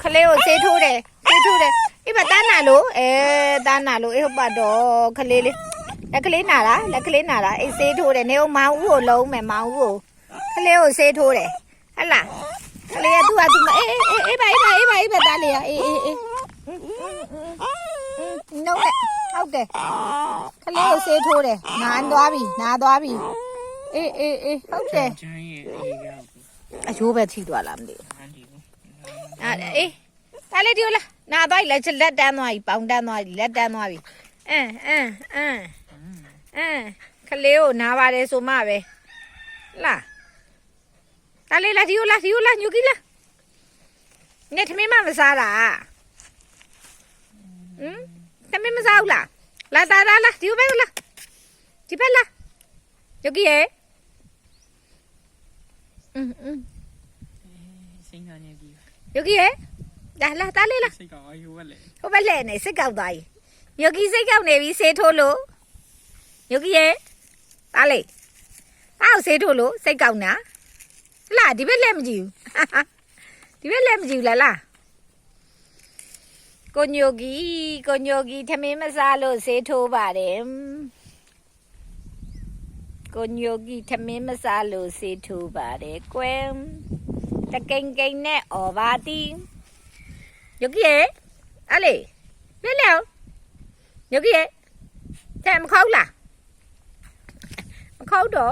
ခလေးကိုဆေးထိုးတယ်အေးမတန်းနာလို့တန်းနာလို့အေးဟုတ်ပါတော့ခလေးလေးလက်ကလေးနာလားအေးဆေးထိုးတယ်နေအောင်မောင်ဦးကိုလုံးမယ်မောင်ဦးကိုခလေးကိုဆေးထိုးတယ်ဟဲ့လားခလေးကသူ့ဟာသူအေးပါတားလေးအေးနှုတ်နဲ့ဟုတ်တယ်ခလေးကိုဆေးထိုးတယ်နာသွားပြီအေးဟုတ်တယ်အယိုးပဲထိသွားလားမသိဘူးအေးဒါလေးဒီလားနာသွားပြီလက်တန်းသွားပြီပေါင်တန်းသွားပြီလက်တန်းသွားပြီခလေးကိုနာပါတယ်ဆိုမှပဲလားဒါလေးလားဒီလားညူကြီးလားနေသမီးမစားတာသမီးမစားဘူးလားလာဒီဘက်လားဒီဘက်လားညူကြီးရဲ့စိတ်ကောင်းနေပြီညူကြီးရဲ့ဒါလေးလားစိတ်ကောင်းအယူပဲလေဟိုဘက်လဲနေစိတ်ကောက်သွားပြီညူကြီးစိတ်ကောက်နေပြီဆေးထိုးလို့ညူကြီးရဲ့ဒါလေးအောက်ဆေးထိုးလို့စိတ်ကောက်နာလာဒီဘက်လက်မကြည့်ဘူးလားကိုညိုကြီးသမင်းမစားလို့ဆေးထိုးပါတယ်ကိုညိုကြီးသမင်းမစားလို့ဆေးထိုးပါတယ်ကွယ်တကိန်နဲ့အော်ပါတီညိုကြီးရဲ့အလေလဲညိုကြီးရဲ့တဲ့မခေါက်လားမခေါက်တော့